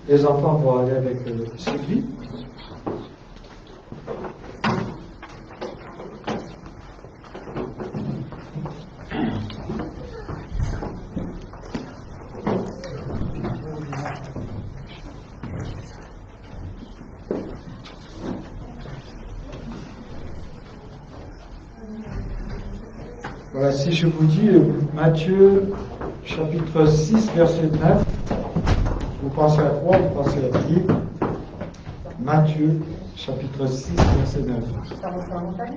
Les enfants vont aller avec Sylvie. Voilà, si je vous dis Matthieu chapitre 6, verset 9, vous pensez à quoi? Vous pensez à qui? Matthieu chapitre 6, verset 9. Sermon sur la montagne.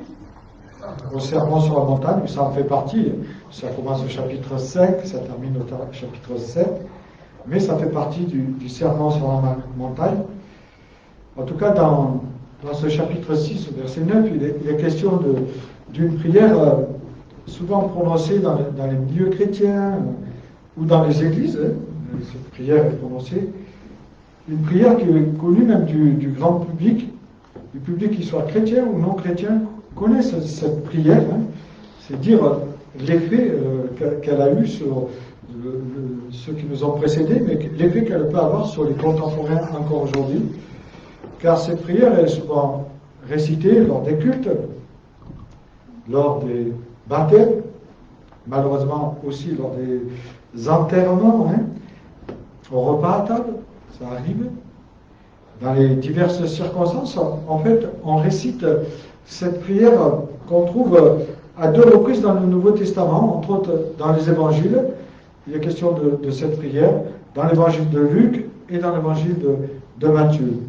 Au sermon sur la montagne, ça en fait partie. Ça commence au chapitre 5, ça termine au chapitre 7, mais ça fait partie du sermon sur la montagne. En tout cas, dans ce chapitre 6, au verset 9, il est question d'une prière souvent prononcée dans les milieux chrétiens ou dans les églises. Cette prière est prononcée. Une prière qui est connue même du grand public, du public qui soit chrétien ou non chrétien, connaît cette prière. C'est dire l'effet qu'elle a eu sur ceux qui nous ont précédés, mais l'effet qu'elle peut avoir sur les contemporains encore aujourd'hui. Car cette prière est souvent récitée lors des cultes, lors des baptêmes, malheureusement aussi lors des enterrements, au repas à table, ça arrive. Dans les diverses circonstances, en fait, on récite cette prière qu'on trouve à 2 reprises dans le Nouveau Testament, entre autres dans les évangiles. Il est question de cette prière dans l'évangile de Luc et dans l'évangile de Matthieu.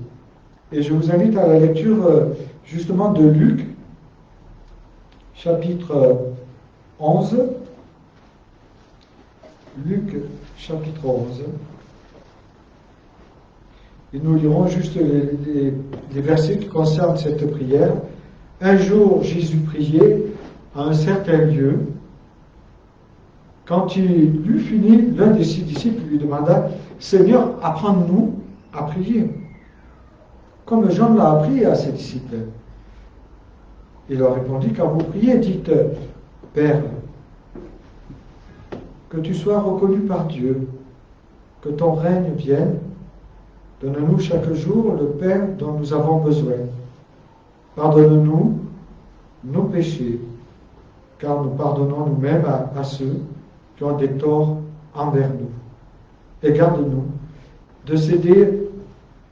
Et je vous invite à la lecture justement de Luc, chapitre 11. Luc, chapitre 11. Et nous lirons juste les versets qui concernent cette prière. Un jour, Jésus priait à un certain lieu. Quand il eut fini, l'un de ses disciples lui demanda « Seigneur, apprends-nous à prier » comme Jean l'a appris à ses disciples. Il leur répondit, quand vous priez, dites, Père, que tu sois reconnu par Dieu, que ton règne vienne, donne-nous chaque jour le pain dont nous avons besoin. Pardonne-nous nos péchés, car nous pardonnons nous-mêmes à ceux qui ont des torts envers nous. Et garde-nous de céder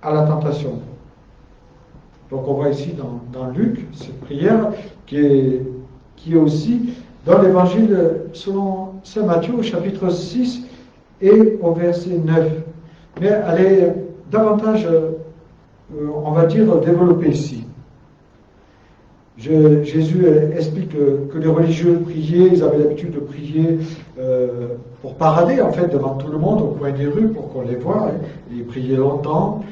à la tentation. Donc on voit ici dans Luc cette prière qui est aussi dans l'évangile selon saint Matthieu au chapitre 6 et au verset 9. Mais elle est davantage, on va dire, développée ici. Jésus explique que les religieux priaient, ils avaient l'habitude de prier pour parader en fait devant tout le monde au coin des rues pour qu'on les voie. Ils priaient longtemps.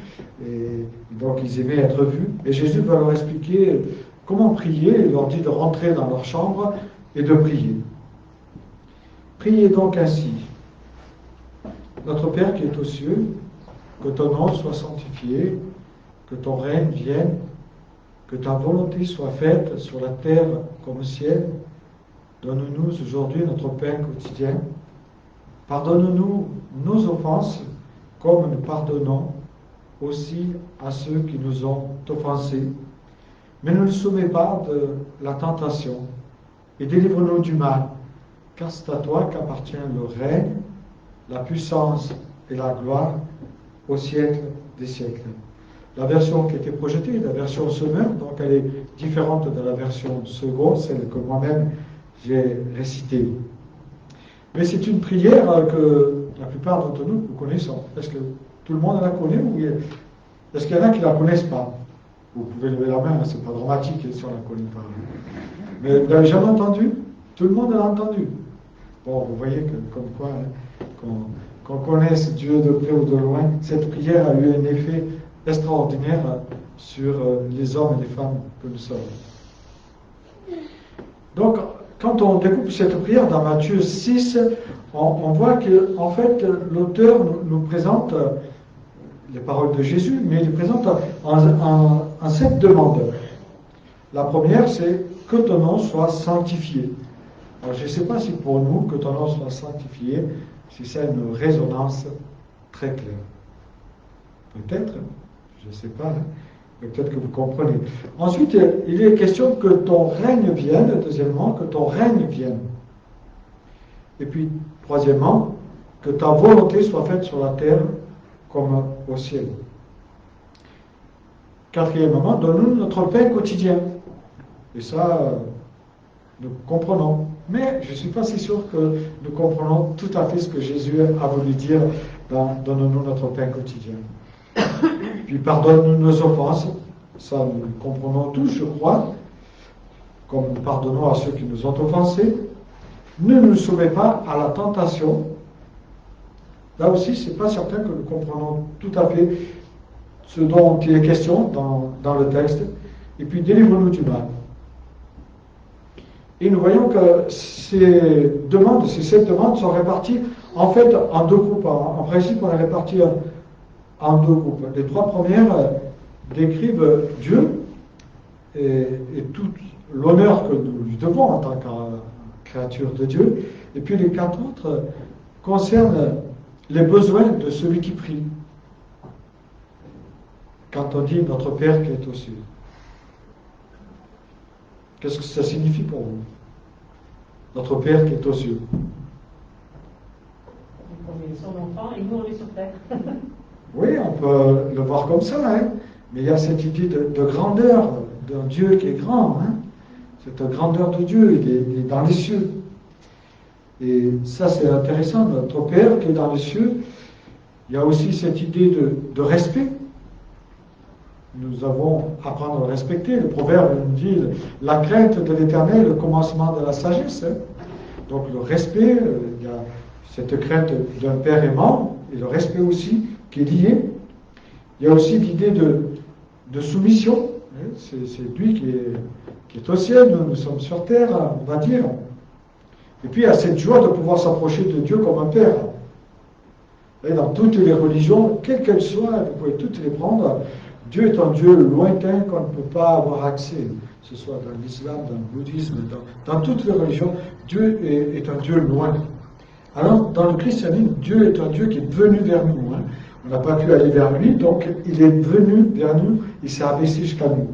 Et donc ils aimaient être vus. Et Jésus va leur expliquer comment prier. Il leur dit de rentrer dans leur chambre et de prier. Priez donc ainsi. Notre Père qui est aux cieux, que ton nom soit sanctifié, que ton règne vienne, que ta volonté soit faite sur la terre comme au ciel. Donne-nous aujourd'hui notre pain quotidien. Pardonne-nous nos offenses comme nous pardonnons aussi à ceux qui nous ont offensés. Mais ne nous soumets pas de la tentation et délivre-nous du mal, car c'est à toi qu'appartient le règne, la puissance et la gloire au siècle des siècles. La version qui était projetée, la version Semeur, donc elle est différente de la version seconde, celle que moi-même j'ai récitée. Mais c'est une prière que la plupart d'entre nous connaissons. Est-ce que tout le monde la connaît ou est-ce qu'il y en a qui ne la connaissent pas? Vous pouvez lever la main, c'est pas dramatique si on ne la connaît pas. Mais vous l'avez jamais entendu? Tout le monde l'a entendu. Bon, vous voyez que, comme quoi, qu'on connaisse Dieu de près ou de loin, cette prière a eu un effet extraordinaire sur les hommes et les femmes que nous sommes. Donc, quand on découpe cette prière dans Matthieu 6, on voit que, en fait, l'auteur nous présente les paroles de Jésus, mais il les présente en 7 demandes. La première, c'est que ton nom soit sanctifié. Alors, je ne sais pas si pour nous, que ton nom soit sanctifié, si ça a une résonance très claire. Peut-être, je ne sais pas, hein, mais peut-être que vous comprenez. Ensuite, il est question que ton règne vienne, deuxièmement, que ton règne vienne. Et puis, troisièmement, que ta volonté soit faite sur la terre comme au ciel. Quatrièmement, donne-nous notre pain quotidien. Et ça, nous comprenons. Mais je ne suis pas si sûr que nous comprenons tout à fait ce que Jésus a voulu dire dans donne-nous notre pain quotidien. Puis pardonne-nous nos offenses. Ça, nous comprenons tous, je crois, comme nous pardonnons à ceux qui nous ont offensés. Ne nous soumets pas à la tentation. Là aussi, ce n'est pas certain que nous comprenons tout à fait ce dont il est question dans le texte. Et puis, délivre-nous du mal. Et nous voyons que ces sept demandes sont réparties en fait en deux groupes. En principe, on les répartit en deux groupes. Les trois premières décrivent Dieu et tout l'honneur que nous lui devons en tant que créature de Dieu. Et puis les quatre autres concernent les besoins de celui qui prie. Quand on dit notre Père qui est aux cieux. Qu'est-ce que ça signifie pour vous? Notre Père qui est aux cieux. On est son enfant et nous on est sur terre. Oui, on peut le voir comme ça, hein? Mais il y a cette idée de grandeur d'un Dieu qui est grand. Hein? Cette grandeur de Dieu, il est dans les cieux. Et ça, c'est intéressant. Notre Père qui est dans les cieux, il y a aussi cette idée de respect. Nous avons à apprendre à respecter. Le proverbe nous dit la crainte de l'Éternel, le commencement de la sagesse. Hein? Donc le respect, il y a cette crainte d'un père aimant, et le respect aussi qui est lié. Il y a aussi l'idée de soumission. Hein? C'est lui qui est au ciel, nous sommes sur terre, on va dire. Et puis il y a cette joie de pouvoir s'approcher de Dieu comme un père. Et dans toutes les religions, quelles qu'elles soient, vous pouvez toutes les prendre. Dieu est un Dieu lointain qu'on ne peut pas avoir accès, que ce soit dans l'islam, dans le bouddhisme, dans toutes les religions, Dieu est un Dieu loin. Alors, dans le christianisme, Dieu est un Dieu qui est venu vers nous. Hein. On n'a pas pu aller vers lui, donc il est venu vers nous, il s'est abaissé jusqu'à nous.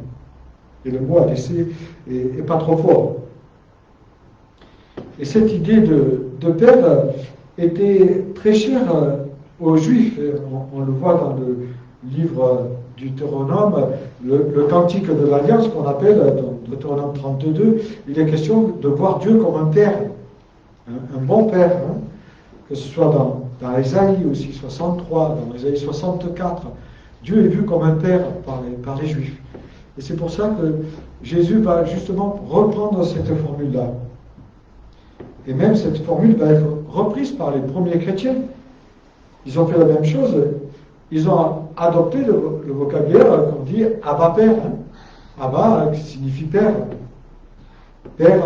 Et le mot abaissé est pas trop fort. Et cette idée de Père était très chère aux Juifs. On le voit dans le livre du Deutéronome, le cantique de l'Alliance qu'on appelle, dans Deutéronome 32, il est question de voir Dieu comme un père, un bon père, hein, que ce soit dans Ésaïe aussi 63, dans Ésaïe 64, Dieu est vu comme un père par les Juifs. Et c'est pour ça que Jésus va justement reprendre cette formule-là. Et même cette formule va être reprise par les premiers chrétiens. Ils ont fait la même chose. Ils ont adopté le vocabulaire qu'on dit Abba Père. Hein. Abba qui signifie père. Père,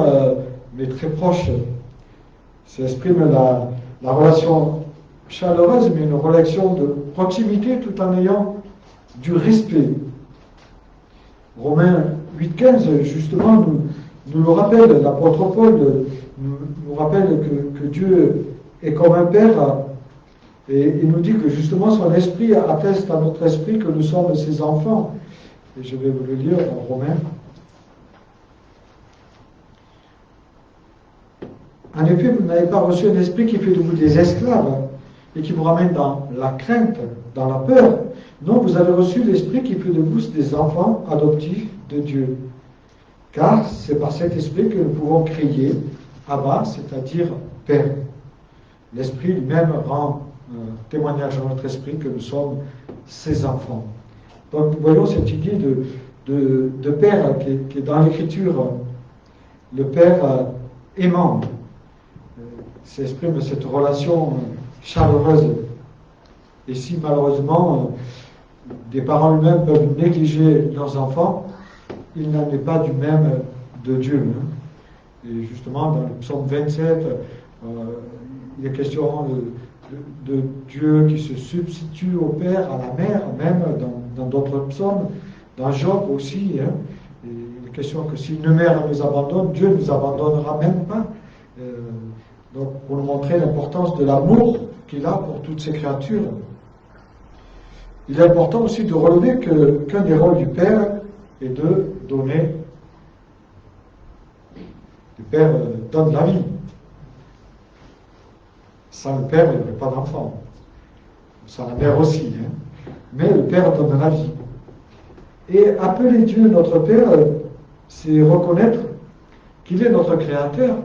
mais très proche. Ça exprime la relation chaleureuse, mais une relation de proximité tout en ayant du respect. Romains 8,15, justement, nous le rappelle. L'apôtre Paul nous rappelle que Dieu est comme un père. Et il nous dit que justement son esprit atteste à notre esprit que nous sommes ses enfants. Et je vais vous le lire dans Romains. En effet, vous n'avez pas reçu un esprit qui fait de vous des esclaves et qui vous ramène dans la crainte, dans la peur. Non, vous avez reçu l'esprit qui fait de vous des enfants adoptifs de Dieu. Car c'est par cet esprit que nous pouvons crier Abba, c'est-à-dire Père. L'esprit lui-même rend témoignage à notre esprit que nous sommes ses enfants. Donc nous voyons cette idée de Père qui est dans l'Écriture, le Père aimant. Ça exprime cette relation chaleureuse. Et si malheureusement des parents eux-mêmes peuvent négliger leurs enfants, il n'en est pas du même de Dieu. Hein. Et justement dans le psaume 27, il est question de Dieu qui se substitue au Père, à la Mère, même dans d'autres psaumes, dans Job aussi. Hein. Et il est question que si une mère nous abandonne, Dieu ne nous abandonnera même pas. Donc pour nous montrer l'importance de l'amour qu'il a pour toutes ces créatures. il est important aussi de relever qu'un des rôles du Père est de donner. Le Père donne la vie. Sans le Père, il n'y aurait pas d'enfant. Sans la mère aussi. Mais le Père donne la vie. Et appeler Dieu notre Père, c'est reconnaître qu'il est notre Créateur.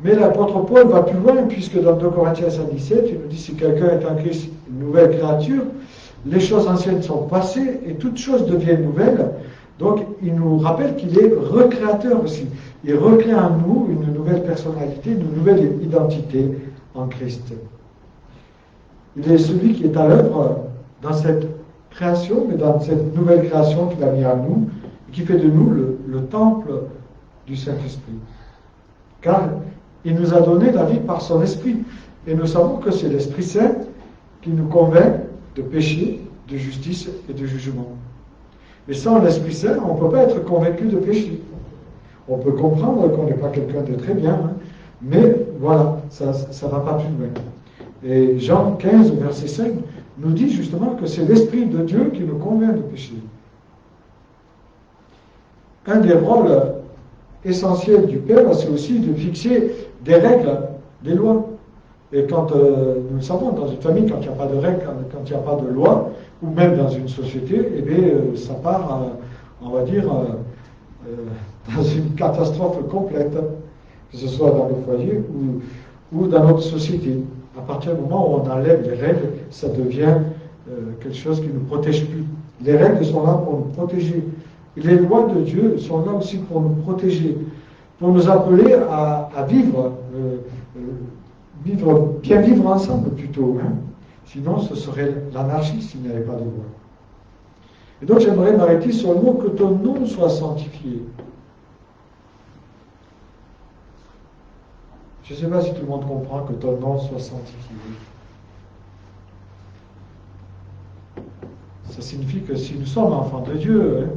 Mais l'apôtre Paul va plus loin, puisque dans 2 Corinthiens 5,17, il nous dit si quelqu'un est en Christ, une nouvelle créature, les choses anciennes sont passées et toutes choses deviennent nouvelles. Donc il nous rappelle qu'il est recréateur aussi. Il recrée en nous une nouvelle personnalité, une nouvelle identité en Christ. Il est celui qui est à l'œuvre dans cette création, mais dans cette nouvelle création qu'il a mis en nous, et qui fait de nous le temple du Saint-Esprit. Car il nous a donné la vie par son Esprit. Et nous savons que c'est l'Esprit Saint qui nous convainc de péché, de justice et de jugement. Mais sans l'Esprit Saint, on ne peut pas être convaincu de péché. On peut comprendre qu'on n'est pas quelqu'un de très bien, mais voilà, ça ne va pas plus loin. Et Jean 15, verset 5, nous dit justement que c'est l'Esprit de Dieu qui nous convainc de péché. Un des rôles essentiels du Père, c'est aussi de fixer des règles, des lois. Et quand, nous le savons, dans une famille, quand il n'y a pas de règles, quand il n'y a pas de loi, ou même dans une société, eh bien, ça part, on va dire, dans une catastrophe complète, que ce soit dans le foyer ou dans notre société. À partir du moment où on enlève les règles, ça devient quelque chose qui ne nous protège plus. Les règles sont là pour nous protéger. Et les lois de Dieu sont là aussi pour nous protéger, pour nous appeler à vivre, bien vivre ensemble plutôt. Sinon, ce serait l'anarchie s'il n'y avait pas de loi. Et donc, j'aimerais m'arrêter sur le mot que ton nom soit sanctifié. Je ne sais pas si tout le monde comprend que ton nom soit sanctifié. Ça signifie que si nous sommes enfants de Dieu,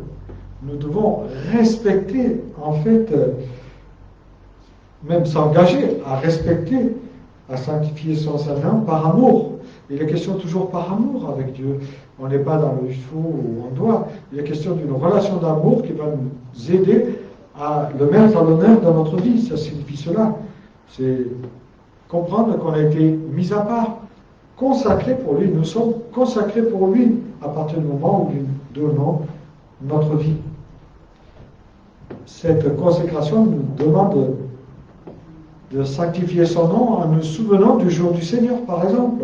nous devons respecter, en fait, même s'engager à respecter, à sanctifier son Saint-Nom par amour. Il est question toujours par amour avec Dieu. On n'est pas dans le faut où on doit. Il est question d'une relation d'amour qui va nous aider à le mettre à l'honneur dans notre vie. Ça signifie cela. C'est comprendre qu'on a été mis à part, consacrés pour lui. Nous sommes consacrés pour lui à partir du moment où nous donnons notre vie. Cette consécration nous demande de sanctifier son nom en nous souvenant du jour du Seigneur, par exemple.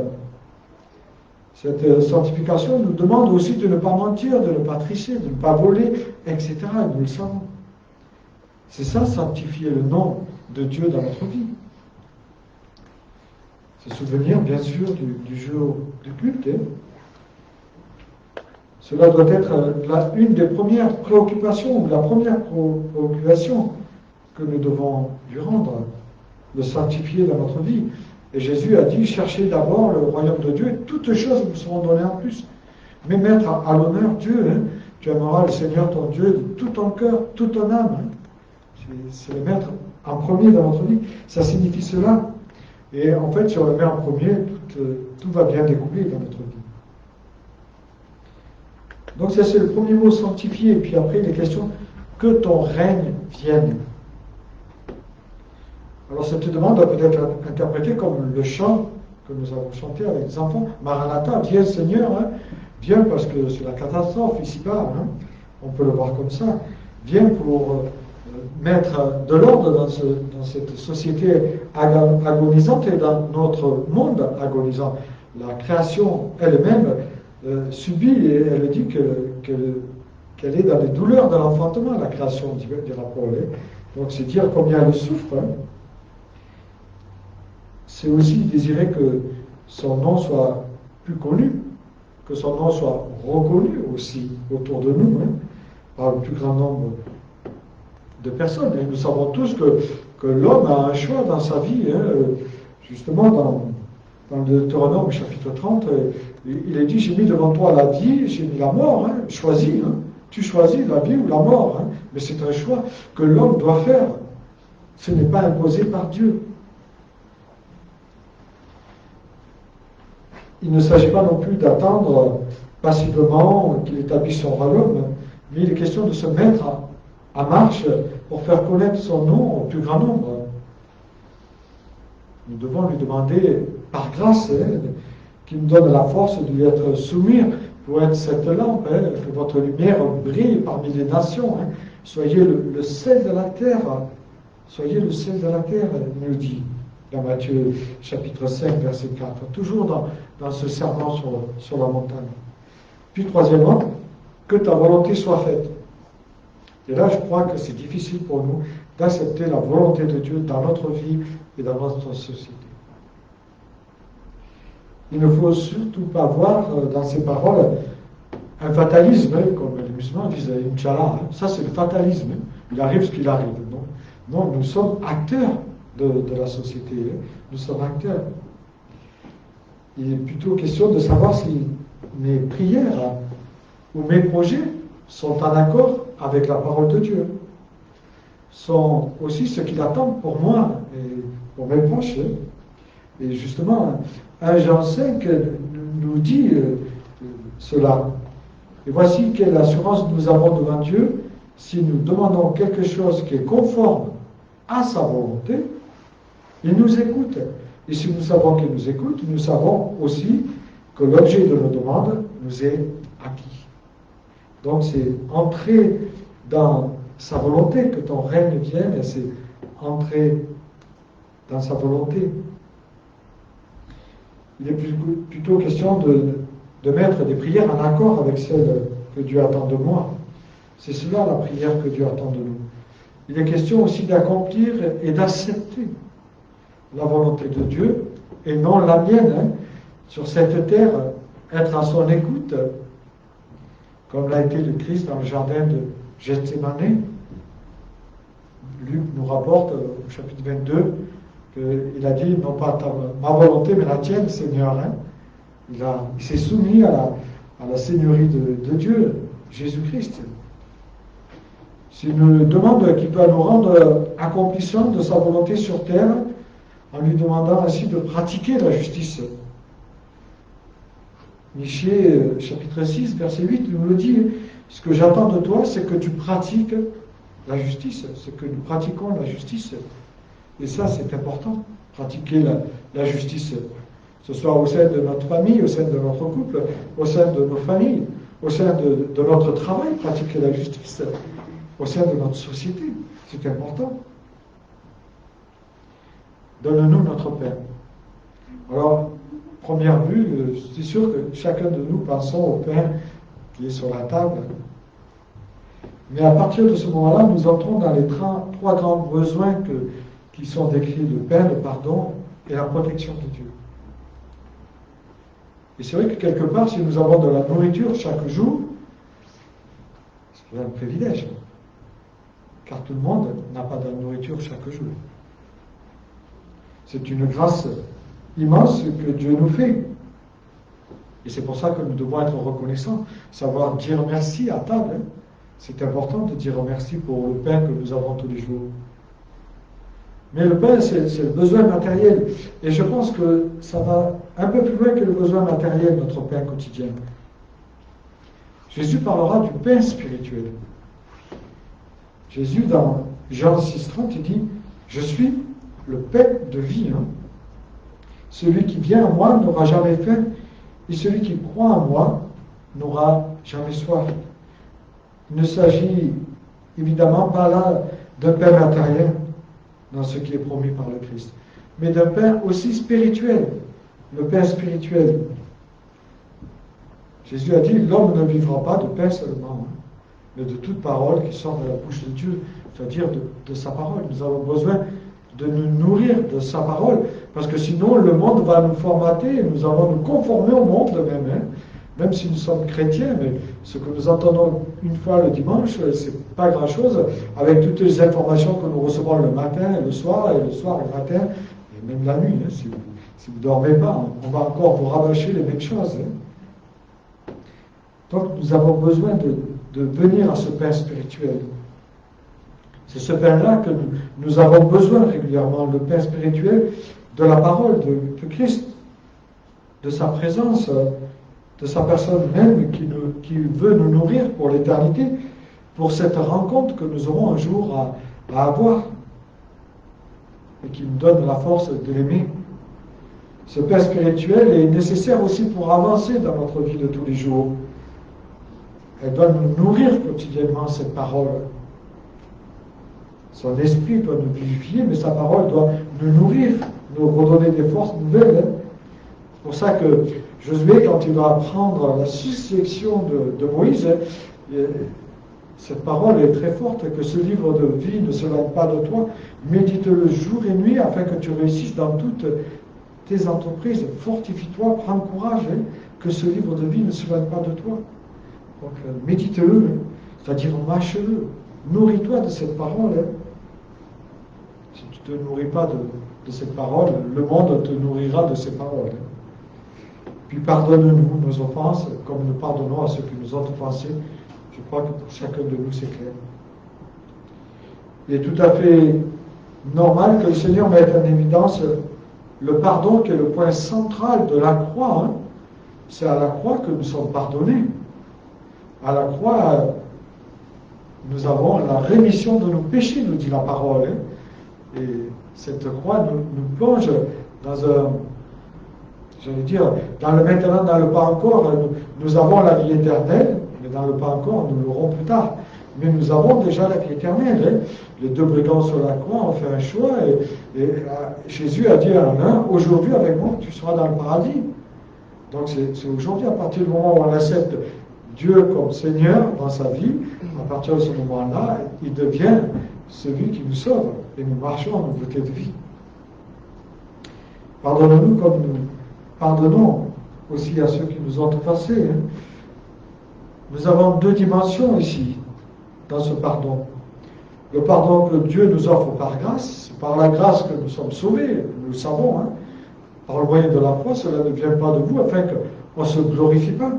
Cette sanctification nous demande aussi de ne pas mentir, de ne pas tricher, de ne pas voler, etc. Nous le savons. C'est ça, sanctifier le nom de Dieu dans notre vie. Se souvenir, bien sûr, du jour du culte. Cela doit être une des premières préoccupations, ou la première préoccupation que nous devons lui rendre, le sanctifier dans notre vie. Et Jésus a dit, cherchez d'abord le royaume de Dieu, et toutes choses vous seront données en plus. Mais mettre à l'honneur Dieu, tu aimeras le Seigneur ton Dieu de tout ton cœur, toute ton âme. C'est le mettre en premier dans notre vie. Ça signifie cela. Et en fait, si on le met en premier, tout va bien découler dans notre vie. Donc ça, c'est le premier mot, sanctifier. Et puis après, il est question que ton règne vienne. Alors cette demande doit peut-être être interprétée comme le chant que nous avons chanté avec les enfants. Maranatha, viens Seigneur, viens parce que c'est la catastrophe ici-bas. On peut le voir comme ça. Viens pour mettre de l'ordre dans cette société agonisante et dans notre monde agonisant. La création elle-même subit, et elle dit qu'elle est dans les douleurs de l'enfantement, la création, dira Paul. Donc c'est dire combien elle souffre. C'est aussi désirer que son nom soit plus connu, que son nom soit reconnu aussi autour de nous, par le plus grand nombre de personnes. Et nous savons tous que l'homme a un choix dans sa vie. Justement, dans le Deutéronome chapitre 30, il est dit, j'ai mis devant toi la vie, j'ai mis la mort, choisis. Tu choisis la vie ou la mort. Mais c'est un choix que l'homme doit faire. Ce n'est pas imposé par Dieu. Il ne s'agit pas non plus d'attendre passivement, qu'il établisse son royaume, mais il est question de se mettre en marche pour faire connaître son nom au plus grand nombre. Nous devons lui demander, par grâce, qu'il nous donne la force de lui être soumis pour être cette lampe, que votre lumière brille parmi les nations. Soyez le sel de la terre. Soyez le sel de la terre, il nous dit dans Matthieu chapitre 5, verset 4. Toujours dans ce serment sur la montagne. Puis troisièmement, que ta volonté soit faite. Et là, je crois que c'est difficile pour nous d'accepter la volonté de Dieu dans notre vie et dans notre société. Il ne faut surtout pas voir dans ces paroles un fatalisme, comme les musulmans disent Inch'Allah. Ça, c'est le fatalisme. Il arrive ce qu'il arrive. Non, nous sommes acteurs de la société. Nous sommes acteurs. Il est plutôt question de savoir si mes prières ou mes projets sont en accord avec la parole de Dieu, sont aussi ce qu'il attend pour moi et pour mes proches. Et justement, 1 Jean 5 nous dit cela. Et voici quelle assurance nous avons devant Dieu si nous demandons quelque chose qui est conforme à sa volonté, il nous écoute. Et si nous savons qu'il nous écoute, nous savons aussi que l'objet de nos demandes nous est acquis. Donc c'est entrer dans sa volonté, que ton règne vienne, et c'est entrer dans sa volonté. Il est plutôt question de mettre des prières en accord avec celles que Dieu attend de moi. C'est cela la prière que Dieu attend de nous. Il est question aussi d'accomplir et d'accepter la volonté de Dieu et non la mienne. Sur cette terre, être à son écoute, comme l'a été le Christ dans le jardin de Gethsémane. Luc nous rapporte au chapitre 22 qu'il a dit non pas ma volonté mais la tienne, Seigneur. Il s'est soumis à la seigneurie de Dieu, Jésus-Christ. C'est une demande qui doit nous rendre accomplissants de sa volonté sur terre, en lui demandant ainsi de pratiquer la justice. Michée, chapitre 6, verset 8, nous le dit, ce que j'attends de toi, c'est que tu pratiques la justice, c'est que nous pratiquons la justice. Et ça, c'est important, pratiquer la justice. Que ce soit au sein de notre famille, au sein de notre couple, au sein de nos familles, au sein de notre travail, pratiquer la justice, au sein de notre société. C'est important. Donne-nous notre pain. Alors, première vue, c'est sûr que chacun de nous pensons au pain qui est sur la table. Mais à partir de ce moment-là, nous entrons dans les trois grands besoins qui sont décrits, le pain, le pardon et la protection de Dieu. Et c'est vrai que quelque part, si nous avons de la nourriture chaque jour, c'est un privilège. Car tout le monde n'a pas de nourriture chaque jour. C'est une grâce immense que Dieu nous fait. Et c'est pour ça que nous devons être reconnaissants, savoir dire merci à table. C'est important de dire merci pour le pain que nous avons tous les jours. Mais le pain, c'est le besoin matériel. Et je pense que ça va un peu plus loin que le besoin matériel, notre pain quotidien. Jésus parlera du pain spirituel. Jésus, dans Jean 6,30, il dit « Je suis le pain de vie. Celui qui vient à moi n'aura jamais faim, et celui qui croit en moi n'aura jamais soif. » Il ne s'agit évidemment pas là d'un pain matériel, dans ce qui est promis par le Christ, mais d'un pain aussi spirituel, le pain spirituel. Jésus a dit, l'homme ne vivra pas de pain seulement, mais de toute parole qui sort de la bouche de Dieu, c'est-à-dire de sa parole. Nous avons besoin de nous nourrir de sa parole, parce que sinon le monde va nous formater, et nous allons nous conformer au monde même, même si nous sommes chrétiens, mais ce que nous entendons une fois le dimanche, c'est pas grand-chose, avec toutes les informations que nous recevons le matin et le soir et le matin, et même la nuit. Si vous ne dormez pas, on va encore vous rabâcher les mêmes choses. Donc nous avons besoin de venir à ce pain spirituel. C'est ce pain-là que nous avons besoin régulièrement, le pain spirituel de la parole de Christ, de sa présence, de sa personne même qui veut nous nourrir pour l'éternité, pour cette rencontre que nous aurons un jour à avoir et qui nous donne la force de l'aimer. Ce Père spirituel est nécessaire aussi pour avancer dans notre vie de tous les jours. Elle doit nous nourrir quotidiennement, cette parole. Son esprit doit nous vivifier, mais sa parole doit nous nourrir, nous redonner des forces nouvelles. C'est pour ça que Josué, quand il va apprendre la succession de Moïse, cette parole est très forte, que ce livre de vie ne s'éloigne pas de toi. Médite-le jour et nuit afin que tu réussisses dans toutes tes entreprises. Fortifie-toi, prends courage, que ce livre de vie ne s'éloigne pas de toi. Donc médite-le, c'est-à-dire mâche-le. Nourris-toi de cette parole. Si tu ne te nourris pas de cette parole, le monde te nourrira de ces paroles. Puis pardonne-nous nos offenses, comme nous pardonnons à ceux qui nous ont offensés. Je crois que pour chacun de nous, c'est clair. Il est tout à fait normal que le Seigneur mette en évidence le pardon qui est le point central de la croix. C'est à la croix que nous sommes pardonnés. À la croix, nous avons la rémission de nos péchés, nous dit la parole. Et cette croix nous plonge dans dans le maintenant, dans le pas encore. Nous avons la vie éternelle, mais dans le pas encore, nous l'aurons plus tard. Mais nous avons déjà la vie éternelle. Les deux brigands sur la croix ont fait un choix et Jésus a dit à l'un, aujourd'hui avec moi, tu seras dans le paradis. Donc c'est aujourd'hui, à partir du moment où on accepte Dieu comme Seigneur dans sa vie, à partir de ce moment-là, il devient celui qui nous sauve et nous marchons en nouveauté de vie. Pardonnons-nous comme nous pardonnons aussi à ceux qui nous ont offensés. Nous avons deux dimensions ici, dans ce pardon. Le pardon que Dieu nous offre par grâce, c'est par la grâce que nous sommes sauvés, nous le savons. Par le moyen de la foi, cela ne vient pas de vous, afin qu'on ne se glorifie pas.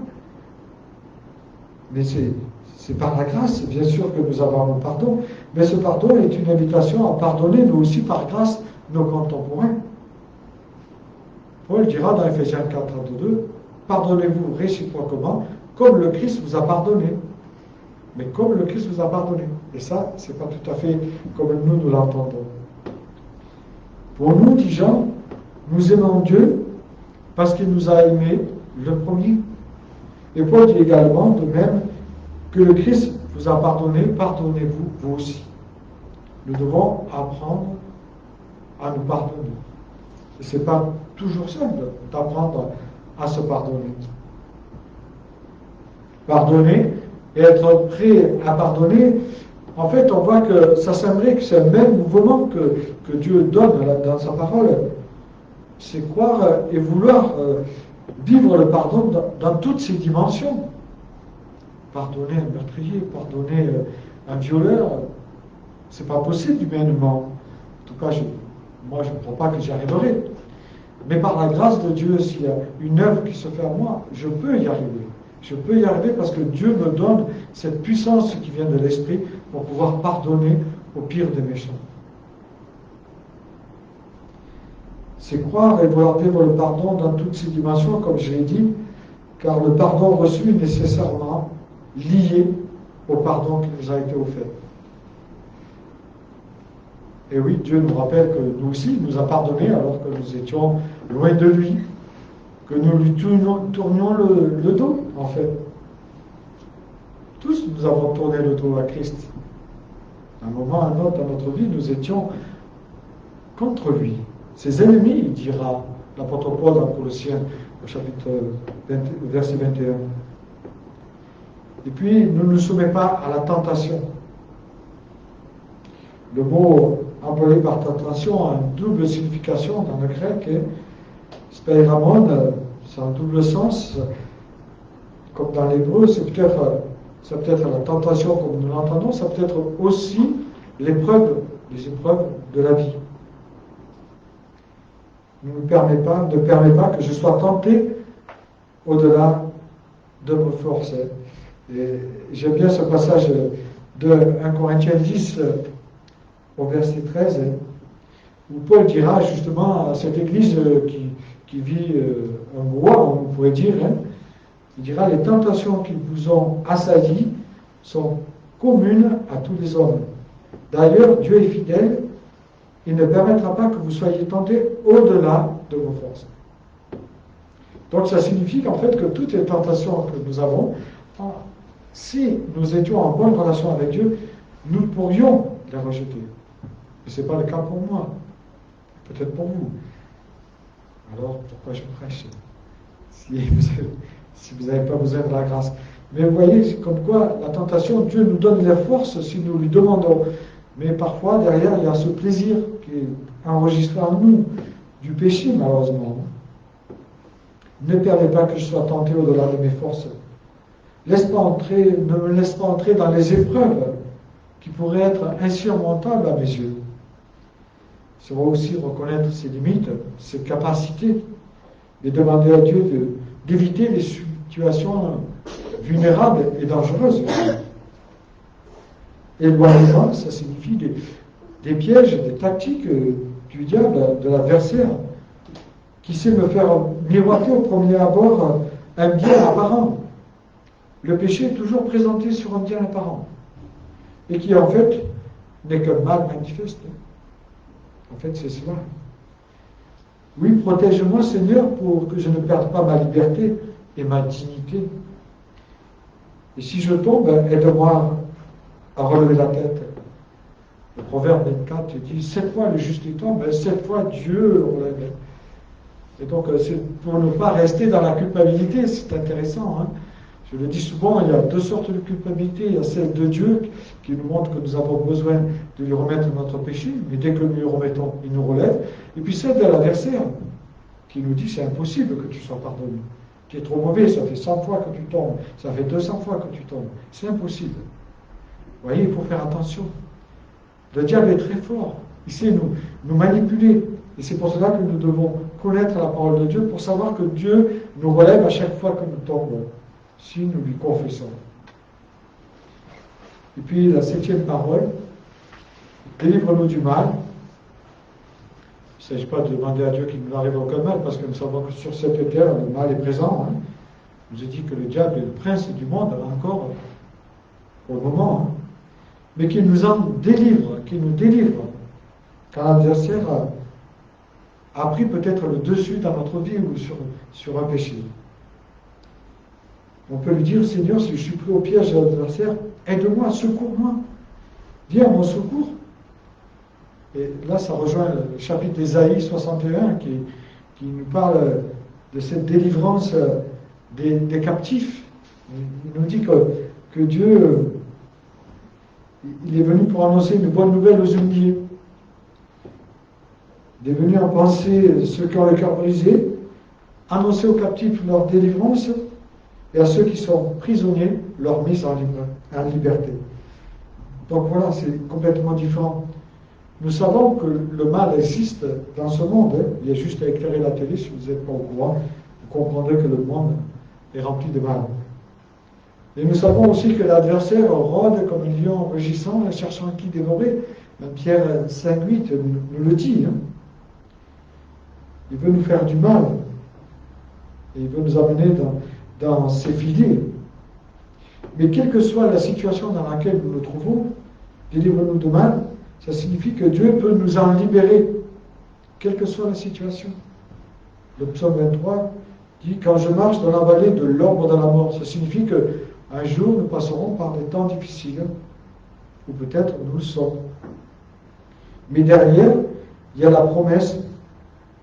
Mais c'est par la grâce, bien sûr, que nous avons le pardon. Mais ce pardon est une invitation à pardonner, nous aussi, par grâce, nos contemporains. Paul dira dans Ephésiens 4:32, pardonnez-vous réciproquement, comme le Christ vous a pardonné. Mais comme le Christ vous a pardonné. Et ça, c'est pas tout à fait comme nous l'entendons. Pour nous, dit Jean, nous aimons Dieu parce qu'il nous a aimés le premier. Et Paul dit également, de même, que le Christ vous a pardonné, pardonnez-vous, vous aussi. Nous devons apprendre à nous pardonner. Et ce n'est pas toujours simple d'apprendre à se pardonner. Pardonner et être prêt à pardonner, en fait, on voit que ça semblerait que c'est le même mouvement que Dieu donne dans sa parole. C'est croire et vouloir vivre le pardon dans toutes ses dimensions. Pardonner un meurtrier, pardonner un violeur, c'est pas possible humainement. En tout cas, moi je ne crois pas que j'y arriverai. Mais par la grâce de Dieu, s'il y a une œuvre qui se fait à moi, je peux y arriver. Je peux y arriver parce que Dieu me donne cette puissance qui vient de l'Esprit pour pouvoir pardonner au pire des méchants. C'est croire et vouloir vivre le pardon dans toutes ses dimensions, comme je l'ai dit, car le pardon reçu est nécessairement lié au pardon qui nous a été offert. Et oui, Dieu nous rappelle que nous aussi, il nous a pardonné alors que nous étions loin de lui, que nous lui tournions le dos, en fait. Tous, nous avons tourné le dos à Christ. À un moment, à un autre dans notre vie, nous étions contre lui. Ses ennemis, il dira l'apôtre Paul dans Colossiens, au chapitre 20, verset 21. Et puis, ne nous soumets pas à la tentation. Le mot employé par tentation a une double signification dans le grec. Speiramon, c'est un double sens. Comme dans l'hébreu, c'est peut-être la tentation comme nous l'entendons, ça peut être aussi les épreuves de la vie. Ne permet pas que je sois tenté au-delà de mes forces. Et j'aime bien ce passage de 1 Corinthiens 10 au verset 13, où Paul dira justement à cette église qui vit un roi, on pourrait dire, Il dira, les tentations qui vous ont assaillis sont communes à tous les hommes. D'ailleurs, Dieu est fidèle, il ne permettra pas que vous soyez tentés au-delà de vos forces. Donc ça signifie qu'en fait que toutes les tentations que nous avons, si nous étions en bonne relation avec Dieu, nous pourrions les rejeter. Mais ce n'est pas le cas pour moi, peut-être pour vous. Alors pourquoi je prêche si vous n'avez pas besoin de la grâce? Mais vous voyez, comme quoi la tentation, Dieu nous donne les forces si nous lui demandons. Mais parfois, derrière, il y a ce plaisir qui est enregistré en nous, du péché, malheureusement. Ne permets pas que je sois tenté au-delà de mes forces. Ne me laisse pas entrer dans les épreuves qui pourraient être insurmontables à mes yeux. Ça va aussi reconnaître ses limites, ses capacités, et demander à Dieu d'éviter les situations vulnérables et dangereuses. Éloignement, ça signifie des pièges, des tactiques du diable, de l'adversaire, qui sait me faire miroiter au premier abord un bien apparent. Le péché est toujours présenté sur un bien apparent, et qui en fait n'est qu'un mal manifeste. En fait, c'est cela. Oui, protège-moi, Seigneur, pour que je ne perde pas ma liberté et ma dignité. Et si je tombe, aide-moi à relever la tête. Le Proverbe 24 dit 7 fois le juste tombe, 7 fois Dieu relève. Et donc, c'est pour ne pas rester dans la culpabilité, c'est intéressant. Je le dis souvent, il y a deux sortes de culpabilité. Il y a celle de Dieu qui nous montre que nous avons besoin de lui remettre notre péché, mais dès que nous lui remettons, il nous relève. Et puis celle de l'adversaire qui nous dit c'est impossible que tu sois pardonné. Tu es trop mauvais, ça fait 100 fois que tu tombes, ça fait 200 fois que tu tombes. C'est impossible. Vous voyez, il faut faire attention. Le diable est très fort. Il sait nous manipuler. Et c'est pour cela que nous devons connaître la parole de Dieu pour savoir que Dieu nous relève à chaque fois que nous tombons, si nous lui confessons. Et puis la 7e parole, délivre-nous du mal. Il ne s'agit pas de demander à Dieu qu'il ne nous arrive aucun mal, parce que nous savons que sur cette terre, le mal est présent. Je vous ai dit que le diable est le prince du monde, encore, pour le moment. Mais qu'il nous en délivre, qu'il nous délivre. Quand l'adversaire a pris peut-être le dessus dans notre vie ou sur un péché. On peut lui dire, Seigneur, si je suis pris au piège de l'adversaire, aide-moi, secours-moi. Viens à mon secours. Et là, ça rejoint le chapitre d'Ésaïe 61 qui nous parle de cette délivrance des captifs. Il nous dit que Dieu, il est venu pour annoncer une bonne nouvelle aux humiliés. Il est venu en penser ceux qui ont le cœur brisé, annoncer aux captifs leur délivrance et à ceux qui sont prisonniers leur mise en liberté. Donc voilà, c'est complètement différent. Nous savons que le mal existe dans ce monde. Il y a juste à éclairer la télé si vous n'êtes pas au courant. Vous comprendrez que le monde est rempli de mal. Et nous savons aussi que l'adversaire rôde comme un lion rugissant, cherchant qui dévorer. Même Pierre 5,8 nous le dit. Il veut nous faire du mal. Et il veut nous amener dans ses filets. Mais quelle que soit la situation dans laquelle nous nous trouvons, délivre-nous de mal, ça signifie que Dieu peut nous en libérer, quelle que soit la situation. Le psaume 23 dit « Quand je marche dans la vallée de l'ombre de la mort », ça signifie qu'un jour nous passerons par des temps difficiles, ou peut-être nous le sommes. Mais derrière, il y a la promesse.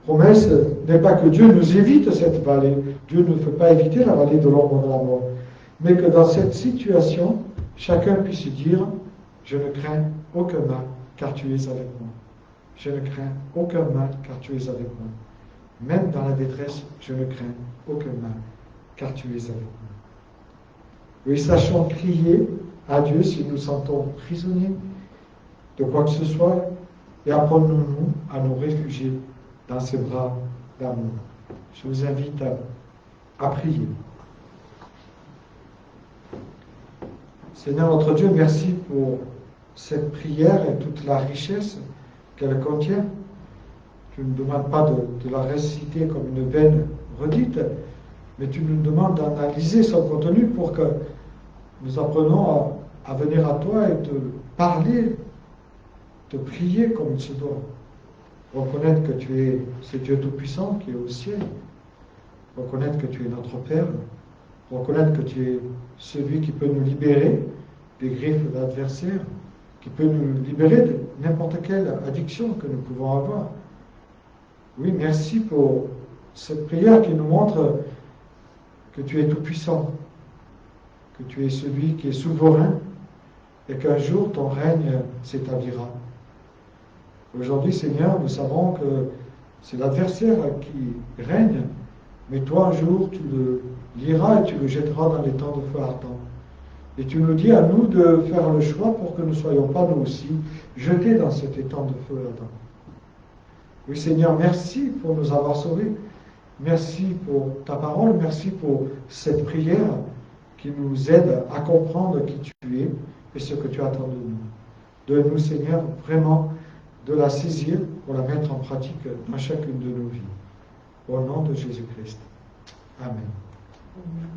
Promesse n'est pas que Dieu nous évite cette vallée. Dieu ne peut pas éviter la vallée de l'ombre de la mort. Mais que dans cette situation, chacun puisse dire « Je ne crains aucun mal, car tu es avec moi. Je ne crains aucun mal, car tu es avec moi. Même dans la détresse, je ne crains aucun mal, car tu es avec moi. » Oui, sachons crier à Dieu si nous sentons prisonniers de quoi que ce soit, et apprenons-nous à nous réfugier dans ses bras d'amour. Je vous invite à prier. Seigneur notre Dieu, merci pour cette prière et toute la richesse qu'elle contient. Je ne demande pas de la réciter comme une vaine redite, mais tu nous demandes d'analyser son contenu pour que nous apprenons à venir à toi et te parler, te prier comme il se doit. Reconnaître que tu es ce Dieu Tout-Puissant qui est au ciel. Reconnaître que tu es notre Père. Reconnaître que tu es celui qui peut nous libérer des griffes de l'adversaire, qui peut nous libérer de n'importe quelle addiction que nous pouvons avoir. Oui, merci pour cette prière qui nous montre que tu es tout-puissant, que tu es celui qui est souverain et qu'un jour ton règne s'établira. Aujourd'hui, Seigneur, nous savons que c'est l'adversaire qui règne, mais toi, un jour, tu le liras et tu le jetteras dans les temps de feu ardent. Et tu nous dis à nous de faire le choix pour que nous ne soyons pas, nous aussi, jetés dans cet étang de feu ardent. Oui, Seigneur, merci pour nous avoir sauvés. Merci pour ta parole, merci pour cette prière qui nous aide à comprendre qui tu es et ce que tu attends de nous. Donne-nous, Seigneur, vraiment de la saisir pour la mettre en pratique dans chacune de nos vies. Au nom de Jésus-Christ. Amen.